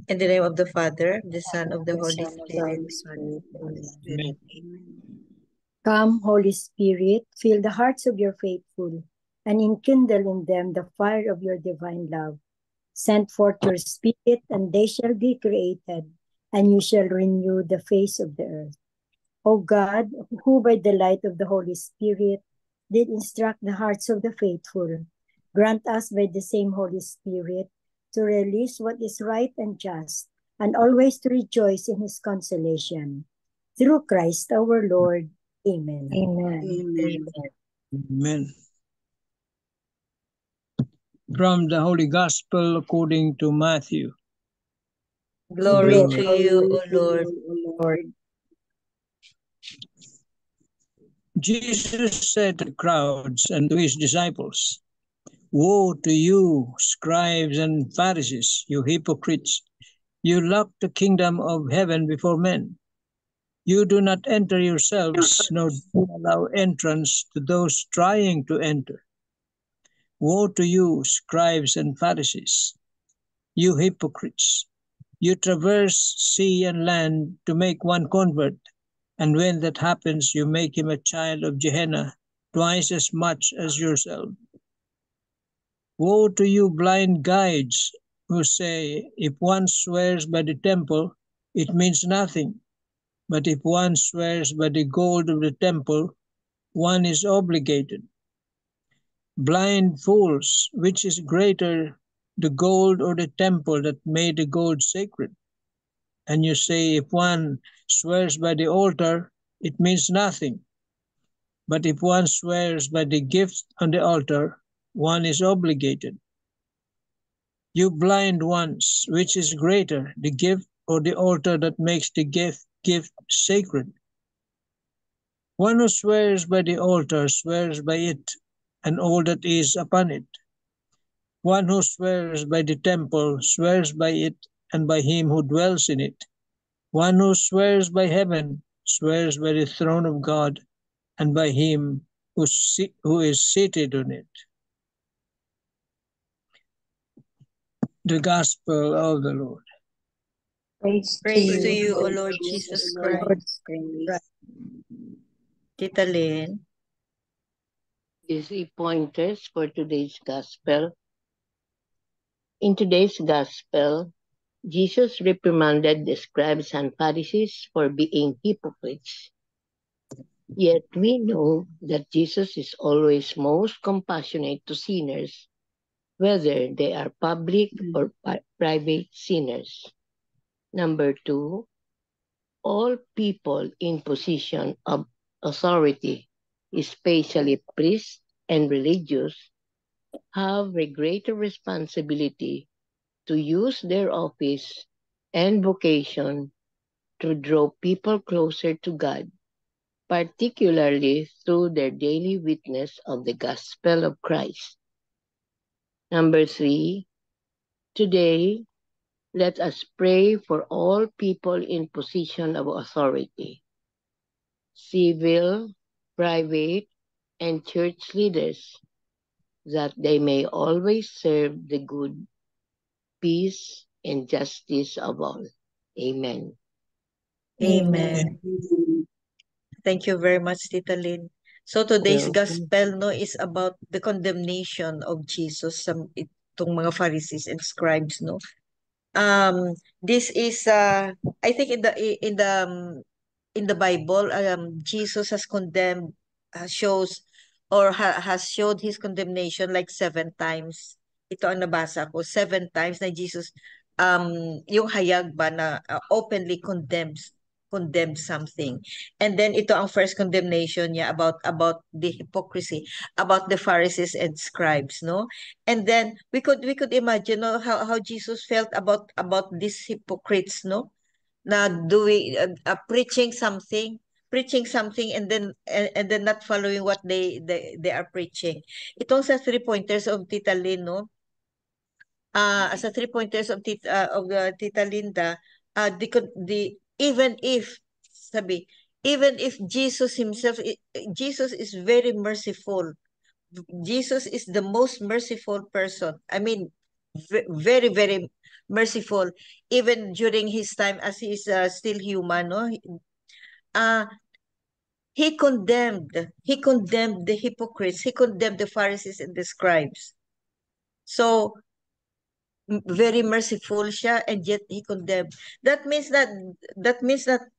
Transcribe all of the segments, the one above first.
In the name of the Father, the Son, of the The Holy Son of the Spirit. Holy Spirit. Holy Amen. Spirit. Amen. Come, Holy Spirit, fill the hearts of your faithful, and enkindle in them the fire of your divine love. Send forth your Spirit, and they shall be created, and you shall renew the face of the earth. O God, who by the light of the Holy Spirit did instruct the hearts of the faithful, grant us by the same Holy Spirit to release what is right and just, and always to rejoice in his consolation. Through Christ our Lord. Amen. Amen. Amen. Amen. From the Holy Gospel according to Matthew. Glory Glory. to you, O Lord. Lord. Jesus said to the crowds and to his disciples, "Woe to you, scribes and Pharisees, you hypocrites! You lock the kingdom of heaven before men. You do not enter yourselves, nor do you allow entrance to those trying to enter. Woe to you, scribes and Pharisees, you hypocrites! You traverse sea and land to make one convert, and when that happens, you make him a child of Gehenna twice as much as yourself. Woe to you, blind guides, who say, if one swears by the temple, it means nothing. But if one swears by the gold of the temple, one is obligated. Blind fools, which is greater, the gold or the temple that made the gold sacred? And you say, if one swears by the altar, it means nothing. But if one swears by the gift on the altar, one is obligated. You blind ones, which is greater, the gift or the altar that makes the gift sacred? One who swears by the altar swears by it and all that is upon it. One who swears by the temple swears by it and by him who dwells in it. One who swears by heaven swears by the throne of God and by him who is seated on it. The Gospel of the Lord. Praise Praise to you, you, O Lord Lord Jesus Jesus Lord Christ. Christ. Tita Lynn. Easy pointers for today's Gospel. In today's Gospel, Jesus reprimanded the scribes and Pharisees for being hypocrites. Yet we know that Jesus is always most compassionate to sinners, whether they are public or private sinners. Number 2, all people in position of authority, especially priests and religious, have a greater responsibility to use their office and vocation to draw people closer to God, particularly through their daily witness of the gospel of Christ. Number 3, today, let us pray for all people in position of authority, civil, private, and church leaders, that they may always serve the good, peace, and justice of all. Amen. Amen. Thank you very much, Tita Lynn. So today's Welcome. gospel no is about the condemnation of Jesus sa itong mga Pharisees and scribes no. This is I think in the Bible Jesus has condemned shows or has showed his condemnation like 7 times. Ito ang nabasa ko, 7 times na Jesus yung hayag ba na openly condemns something. And then ito ang first condemnation niya about the hypocrisy, about the Pharisees and scribes, no? And then we could imagine no, how Jesus felt about these hypocrites, no? Na doing preaching something and then not following what they are preaching. Itong sa 3 pointers of Tita Lynn, no? Sa 3 pointers of the Tita Linda, the even if Jesus himself Jesus is very merciful. Jesus is the most merciful person. I mean, very, very merciful, even during his time as he is still human, no? Uh, he condemned the hypocrites, he condemned the Pharisees and the scribes. So, very merciful siya, and yet he condemned. That means that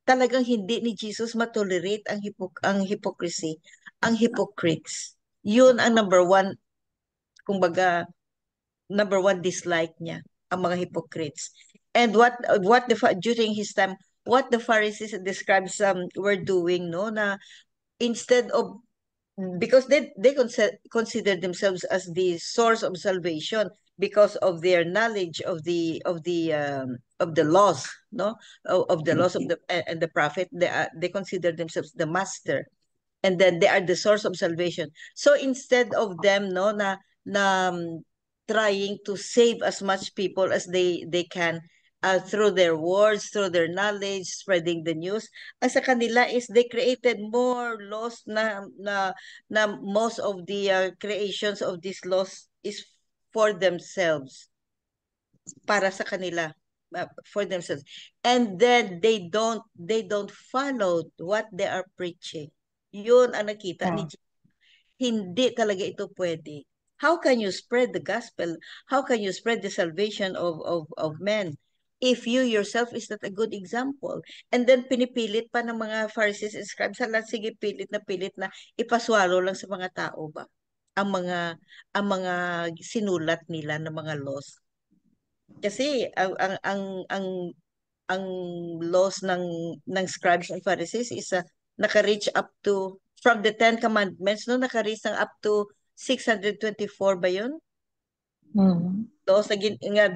talagang hindi ni Jesus matolerate ang hypocrisy, ang hypocrites. Yun ang number one, kumbaga, number one dislike niya, ang mga hypocrites. And during his time, what the Pharisees and the scribes were doing, no, na instead of, because they consider themselves as the source of salvation because of their knowledge of the laws, no, of the laws of the and the prophet. They consider themselves the master, and then they are the source of salvation. So instead of them, no, na trying to save as much people as they can, through their words, through their knowledge, spreading the news, ang sa kanila is they created more laws na most of the creations of these laws is for themselves, para sa kanila, for themselves. And then they don't follow what they are preaching. Yun ang nakita ni Jesus. Hindi talaga ito pwede. How can you spread the gospel? How can you spread the salvation of men if you yourself is not a good example? And then pinipilit pa ng mga Pharisees and scribes, sige, pilit na ipaswalo lang sa mga tao ba ang mga sinulat nila ng mga laws. Kasi ang laws ng scribes and Pharisees is naka-reach up to, from the 10 commandments, no, naka-reach ng up to 624 ba yun? Laws na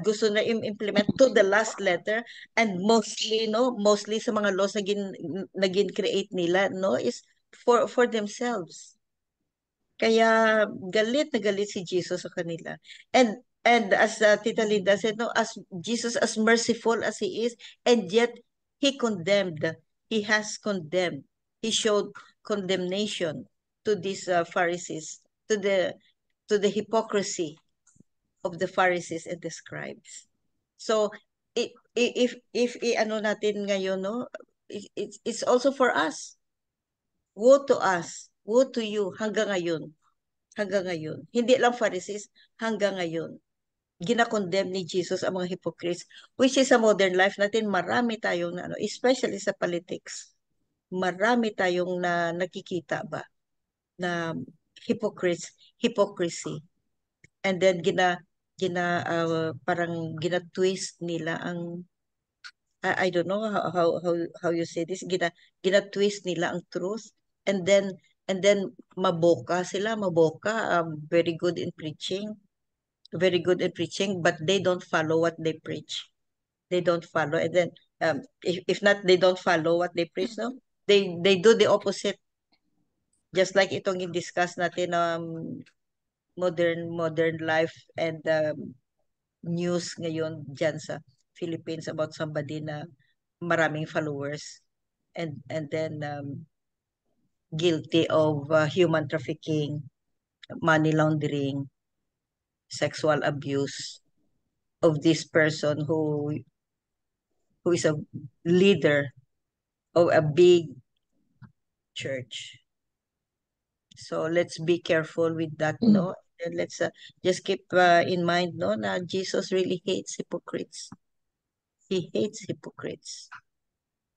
gusto na implement to the last letter, and mostly sa mga laws na create nila, no, is for themselves. Kaya galit na galit si Jesus sa kanila. And as Tita Linda said, no, as Jesus, as merciful as he is, and yet he has condemned. He showed condemnation to these Pharisees, to the hypocrisy of the Pharisees and the scribes. So if ano natin ngayon, no, it's also for us. Woe to us, woe to you hanggang ngayon. Hanggang ngayon. Hindi lang Pharisees, hanggang ngayon. Ginakondemn ni Jesus ang mga hypocrites, which is sa modern life natin, marami tayong, especially sa politics, marami tayong nakikita ba, na hypocrisy. And then parang gina-twist nila ang, I don't know how you say this, gina-twist nila ang truth, and then maboka, very good in preaching, but they don't follow what they preach. They don't follow, and then if not, they don't follow what they preach, no, they do the opposite, just like itong i-discuss natin, modern life and news ngayon dyan sa Philippines about somebody na maraming followers, and then guilty of human trafficking, money laundering, sexual abuse of this person who is a leader of a big church. So let's be careful with that, no? And let's just keep in mind, no, na Jesus really hates hypocrites. He hates hypocrites.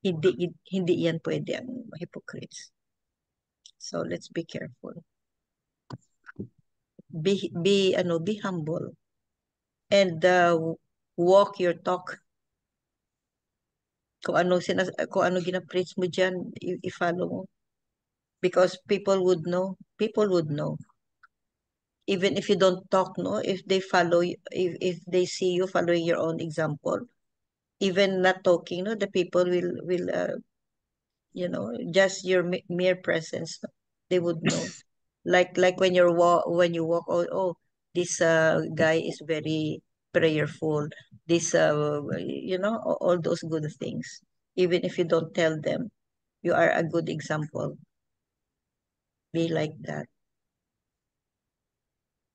Hindi yan pwede ang hypocrites. So let's be careful. Be humble, and walk your talk. Kung ano gina-preach mo diyan, i-follow mo, because people would know. Even if you don't talk, no, if they follow you, if they see you following your own example, even not talking, no, the people will just your mere presence, no, they would know. Like when you walk, oh, this guy is very prayerful, this all those good things. Even if you don't tell them, you are a good example. Be like that.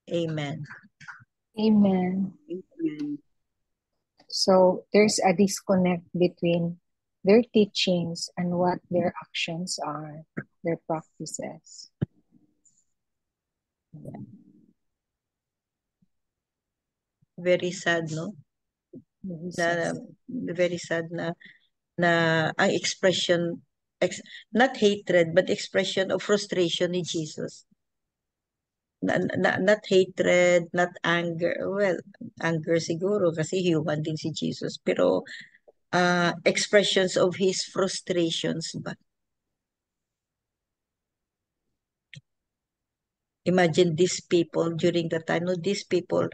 Amen. Amen. So there's a disconnect between their teachings and what their actions are, their practices. Very sad, no? Very Na, sad. very sad na ang expression, not hatred, but expression of frustration ni Jesus. Not hatred, not anger. Well, anger siguro kasi human din si Jesus. Pero expressions of his frustrations ba? Imagine these people during the time. No, these people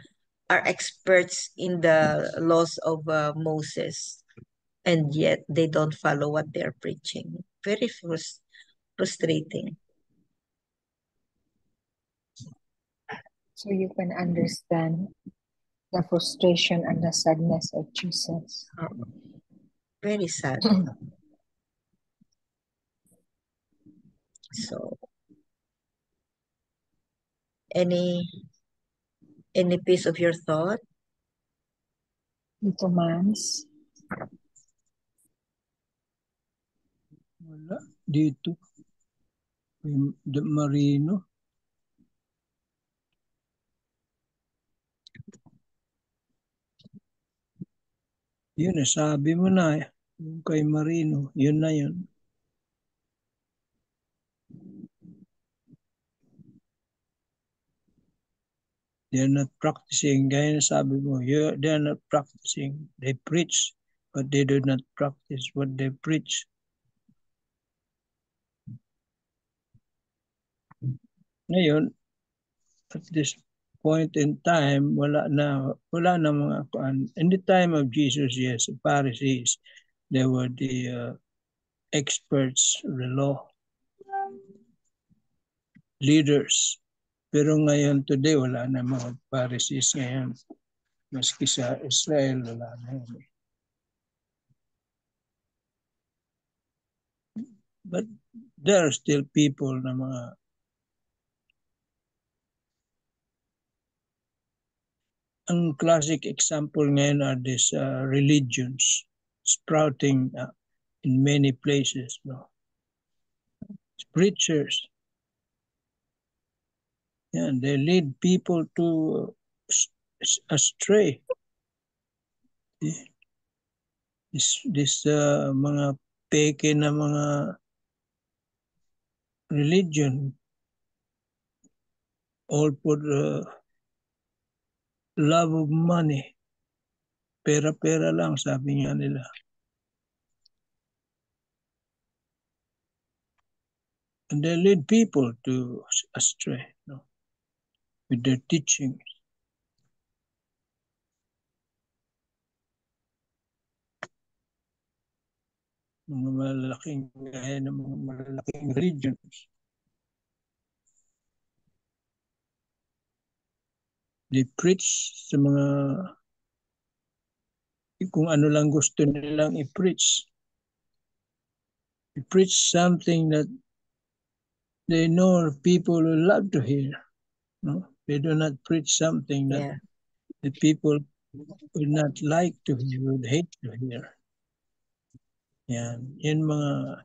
are experts in the laws of Moses, and yet they don't follow what they're preaching. Very frustrating. So you can understand the frustration and the sadness of Jesus. Very sad. So, any piece of your thought? Ito, Mans. Wala. Dito. Marino. Yun, sabi mo na. Yung kay Marino. Yun na yun. They're not practicing. Gaya na sabi mo, they're not practicing. They preach, but they do not practice what they preach. Ngayon, at this point in time, wala na mga kuan. In the time of Jesus, yes, the Pharisees, they were the experts, the law, leaders. Pero ngayon, today, wala na mga Pharisees ngayon. Maski sa Israel, wala na yun. But there are still people na mga ang classic example ngayon are these religions sprouting in many places. No? Preachers. Yeah, they lead people to astray. This mga peke na mga religion all for love of money. Pera-pera lang, sabi nga nila. And they lead people to astray, no? With their teachings. Mga malalaking religions. They preach sa mga kung ano lang gusto nilang i-preach. They preach something that they know people will love to hear. No? They do not preach something that the people would not like to hear, would hate to hear. Yan. Yan mga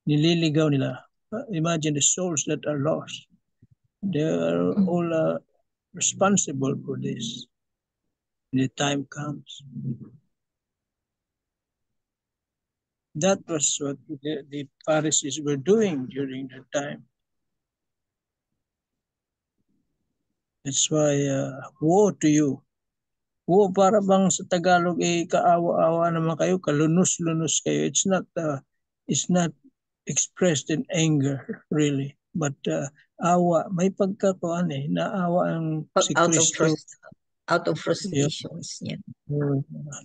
nililigaw nila. Imagine the souls that are lost. They are all responsible for this. When the time comes. That was what the Pharisees were doing during that time. That's why, woe to you. Woe, para bang sa Tagalog, kaawa-awa naman kayo, kalunos-lunos kayo. It's not expressed in anger, really. But awa, may pagkatuan naawa ang si Kristo. Out of frustrations. Yeah.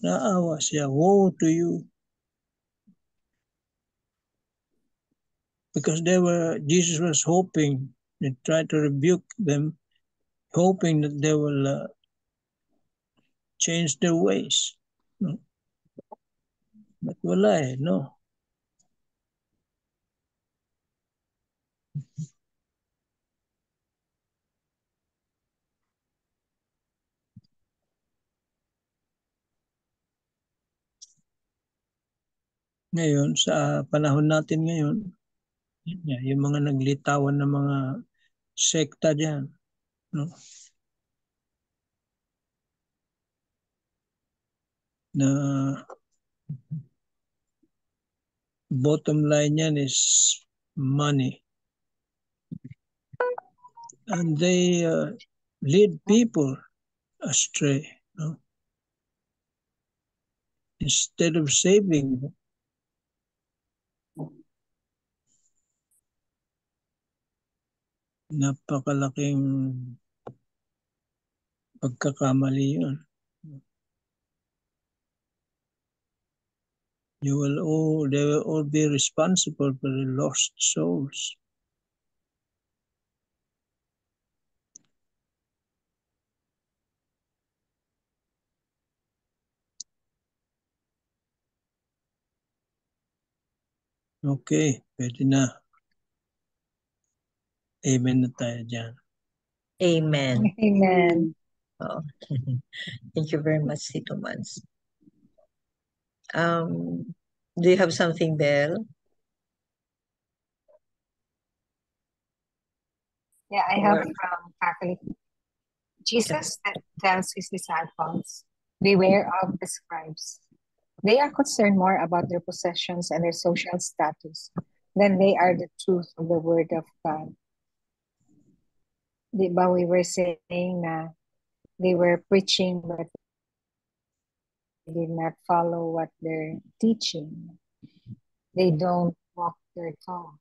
Naawa siya. Woe to you. Because Jesus was hoping, he tried to rebuke them, hoping that they will change their ways. No? But wala no. Ngayon, sa panahon natin ngayon, yung mga naglitawan ng mga sekta dyan, no? Na bottom line yan is money. And they lead people astray, no? Instead of saving them. Napakalaking pagkakamali yun. They will all be responsible for the lost souls. Okay, pwede na. Amen na tayo dyan. Amen. Amen. Oh. Thank you very much, Tito Mans. Do you have something, Belle? Yeah, I have Or- from Catholic. Jesus tells his disciples, beware of the scribes. They are concerned more about their possessions and their social status than they are the truth of the word of God. Di ba we were saying na they were preaching but they did not follow what they're teaching. They don't walk their talk.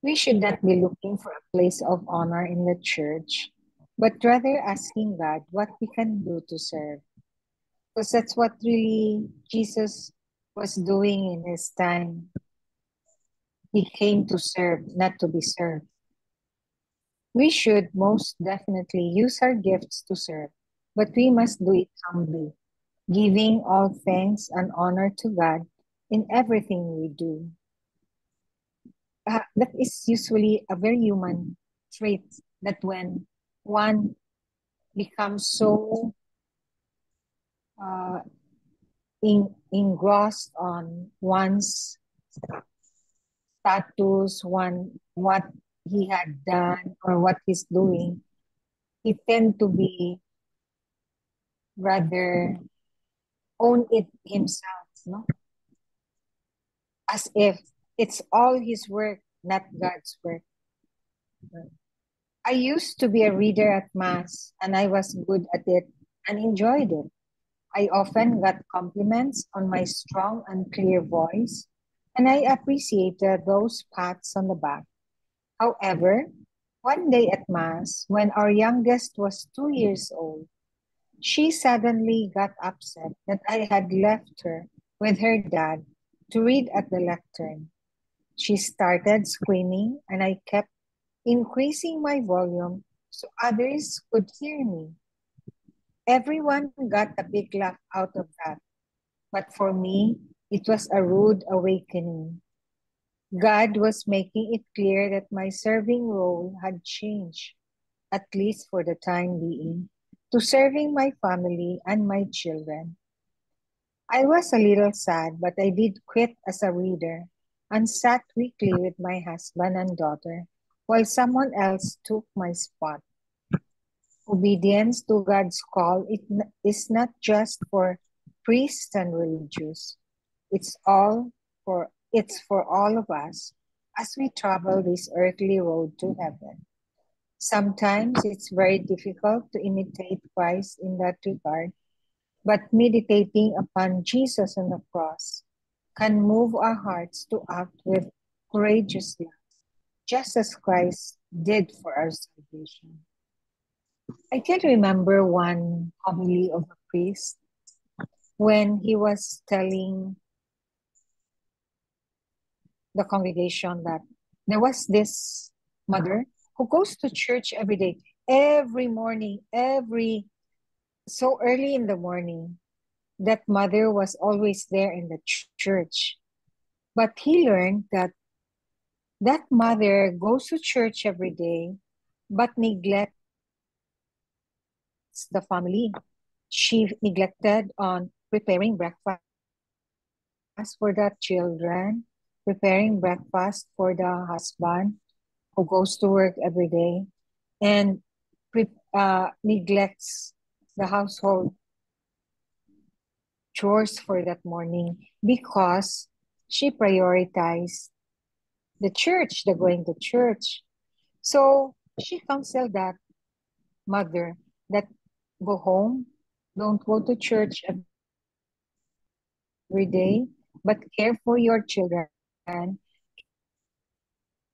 We should not be looking for a place of honor in the church, but rather asking God what we can do to serve. Because that's what really Jesus was doing in his time. He came to serve, not to be served. We should most definitely use our gifts to serve, but we must do it humbly, giving all thanks and honor to God in everything we do. That is usually a very human trait that when one becomes so engrossed on one's status, what he had done or what he's doing, he tend to be rather own it himself, no? As if it's all his work, not God's work. I used to be a reader at Mass and I was good at it and enjoyed it. I often got compliments on my strong and clear voice, and I appreciated those pats on the back. However, one day at Mass, when our youngest was 2 years old, she suddenly got upset that I had left her with her dad to read at the lectern. She started screaming, and I kept increasing my volume so others could hear me. Everyone got a big laugh out of that, but for me, it was a rude awakening. God was making it clear that my serving role had changed, at least for the time being, to serving my family and my children. I was a little sad, but I did quit as a reader and sat weekly with my husband and daughter while someone else took my spot. Obedience to God's call is not just for priests and religious. It's for all of us as we travel this earthly road to heaven. Sometimes it's very difficult to imitate Christ in that regard, but meditating upon Jesus on the cross can move our hearts to act with courageous love, just as Christ did for our salvation. I can remember one homily of a priest when he was telling the congregation that there was this mother who goes to church every day, every morning, so early in the morning. That mother was always there in the church. But he learned that that mother goes to church every day, but neglects the family. She neglected on preparing breakfast for the children, preparing breakfast for the husband who goes to work every day, and neglects the household chores for that morning because she prioritized the church, the going to church. So she counseled that mother that go home, don't go to church every day, but care for your children,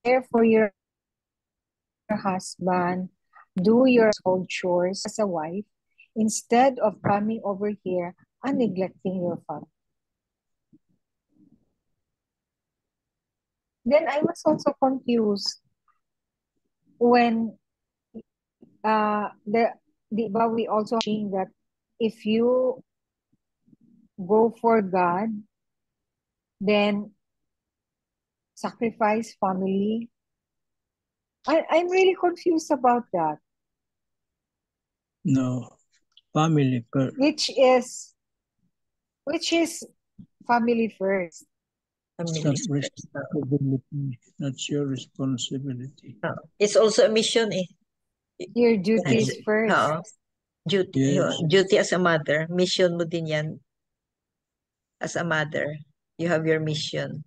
care for your husband, do your household chores as a wife, instead of coming over here and neglecting your family. Then I was also confused when but we also seeing that if you go for God, then sacrifice family. I'm really confused about that. No, family first. Which is family first. It's not responsibility. That's your responsibility. It's also a mission eh. Your duties Yes. first. Duty, Yes. duty as a mother. Mission mo din yan as a mother. You have your mission.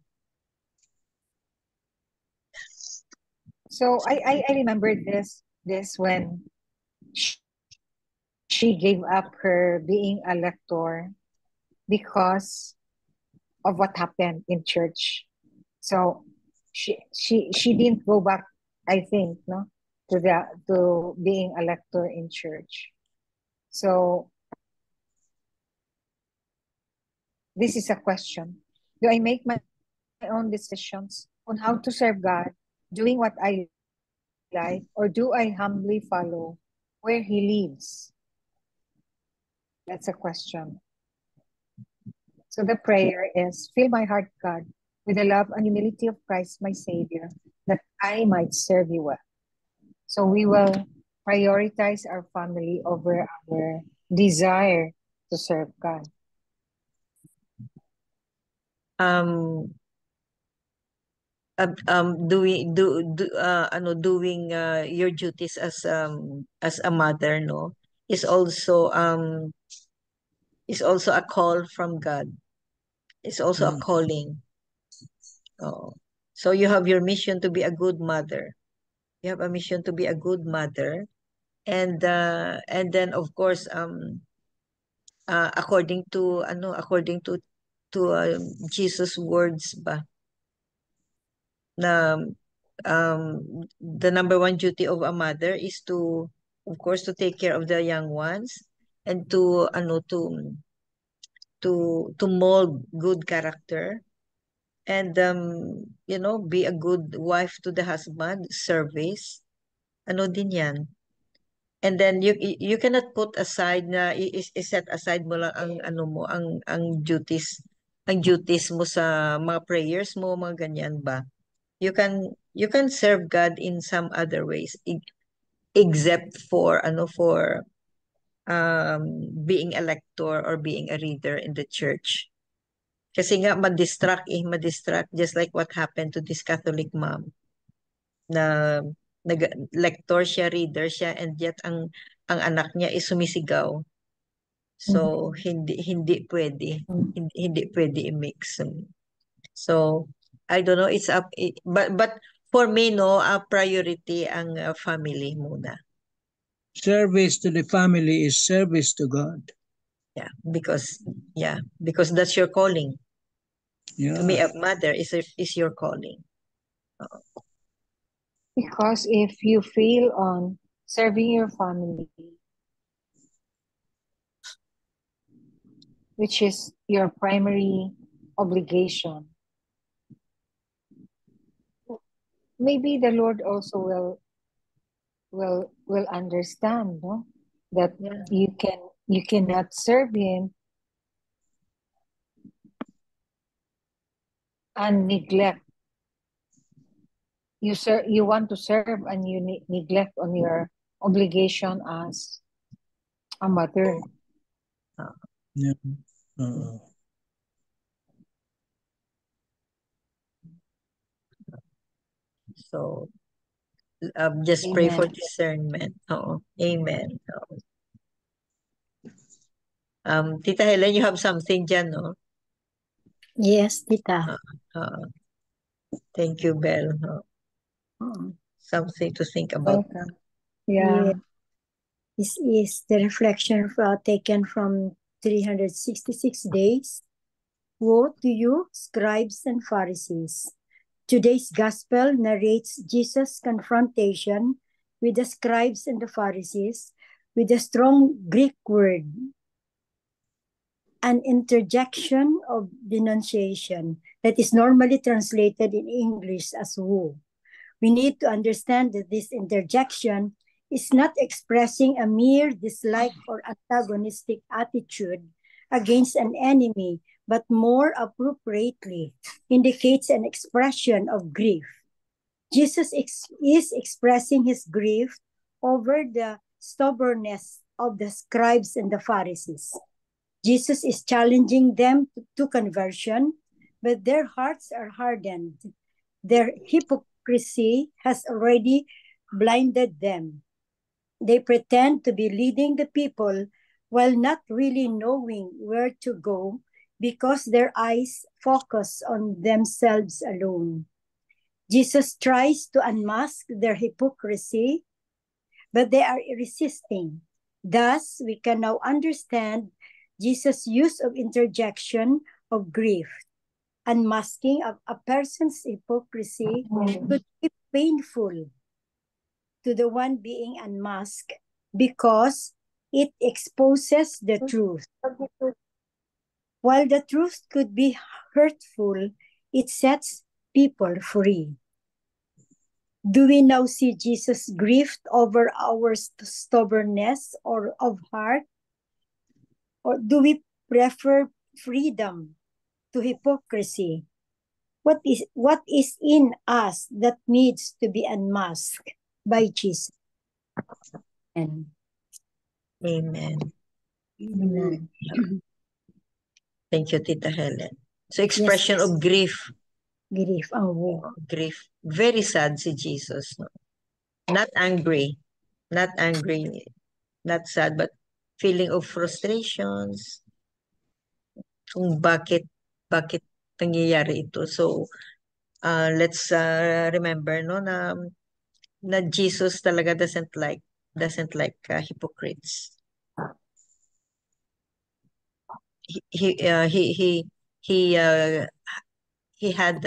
So I remember this when she gave up her being a lector because of what happened in church. So she didn't go back, I think, no, to being a lector in church. So this is a question. Do I make my own decisions on how to serve God, doing what I like, or do I humbly follow where He leads? That's a question. So the prayer is, fill my heart, God, with the love and humility of Christ, my Savior, that I might serve you well. So we will prioritize our family over our desire to serve God. Doing your duties as a mother, no, is also a call from God. It's also a calling. Oh. So you have your mission to be a good mother. You have a mission to be a good mother. And then of course according to Jesus words ba na the number one duty of a mother is to, of course, to take care of the young ones and to mold good character and be a good wife to the husband, service, din yan. And then you cannot put aside na set aside mo lang ang duties mo sa mga prayers mo, mga ganyan ba. You can serve God in some other ways except for being a lector or being a reader in the church. Kasi nga madistract just like what happened to this Catholic mom na lector siya, reader siya, and yet ang anak niya is sumisigaw. So hindi pwede. Hindi pwede i-mix. So I don't know, it's up but for me no, a priority ang family muna. Service to the family is service to God. Because that's your calling. Yeah. To be a mother is your calling. Because if you fail on serving your family, which is your primary obligation, maybe the Lord also will understand, no? That you cannot serve Him and neglect. You want to serve and you neglect on your obligation as a mother. Yeah. So, just pray for Amen. discernment. Amen. Tita Helen, you have something dyan, no? Yes, Tita. Thank you, Belle. Oo. Something to think about. Welcome. Yeah. Yeah. This is the reflection taken from 366 days. Woe to you, scribes and Pharisees. Today's gospel narrates Jesus' confrontation with the scribes and the Pharisees with a strong Greek word, an interjection of denunciation that is normally translated in English as woe. We need to understand that this interjection is not expressing a mere dislike or antagonistic attitude against an enemy, but more appropriately indicates an expression of grief. Jesus is expressing his grief over the stubbornness of the scribes and the Pharisees. Jesus is challenging them to conversion, but their hearts are hardened. Their hypocrisy has already blinded them. They pretend to be leading the people while not really knowing where to go because their eyes focus on themselves alone. Jesus tries to unmask their hypocrisy, but they are resisting. Thus, we can now understand Jesus' use of interjection of grief. Unmasking of a person's hypocrisy could be painful to the one being unmasked because it exposes the truth. While the truth could be hurtful, it sets people free. Do we now see Jesus grieved over our stubbornness or of heart? Or do we prefer freedom to hypocrisy? What is in us that needs to be unmasked by Jesus? Amen. Amen. Amen. Thank you, Tita Helen. So, expression of grief. Grief. Grief. Very sad si Jesus. No? Not angry. Not angry. Not sad, but feeling of frustrations. Kung bakit nangyayari ito. So, let's remember no na Jesus talaga doesn't like hypocrites. He had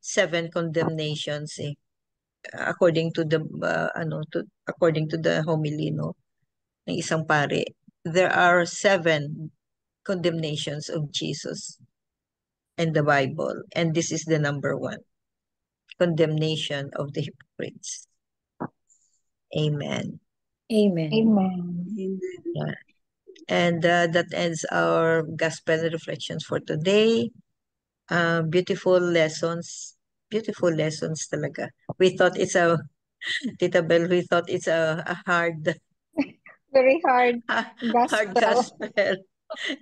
7 condemnations according to the according to the homily no ng isang pare. There are 7 condemnations of Jesus in the Bible, and this is the number 1. Condemnation of the hypocrites. Amen. Amen. Amen. Yeah. And that ends our gospel reflections for today. Beautiful lessons talaga. We thought it's Tita Belle, we thought it's a hard Very hard hard gospel. gospel.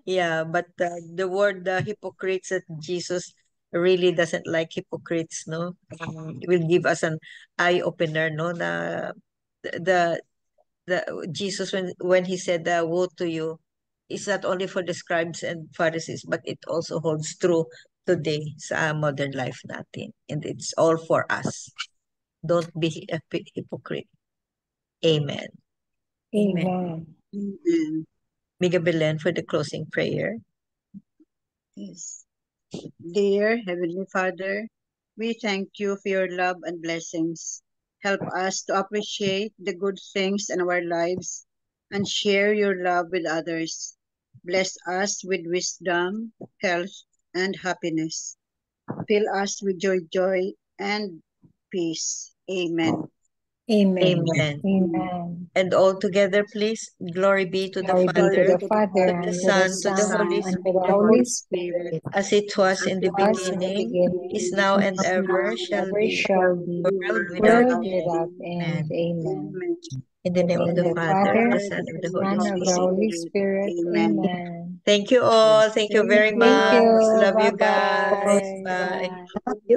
Yeah, but the word hypocrites that Jesus really doesn't like hypocrites, no? Will give us an eye opener, no? The Jesus when he said woe to you, it's not only for the scribes and Pharisees, but it also holds true today sa modern life natin. And it's all for us. Don't be a hypocrite. Amen. Amen. Amen. Miga Belen for the closing prayer. Yes. Dear Heavenly Father, we thank you for your love and blessings. Help us to appreciate the good things in our lives and share your love with others. Bless us with wisdom, health, and happiness. Fill us with your joy and peace. Amen. Amen. Amen. Amen. And all together, please, glory be to the Glory be to Father, the Father, to the and to Son, the to the Son, Holy and to the Spirit, Holy Spirit, as it was in as the it was in the beginning, beginning, is now, and is now, ever and shall ever be, shall be, world without world end. without end. Amen. Amen. In the name In of the the name of the Father, Father, the Son, and the the Holy Son, of the Spirit. Holy Spirit. Amen. Amen. Thank you all. Thank you very Thank much. you. Love you Bye-bye. guys. Bye. Bye.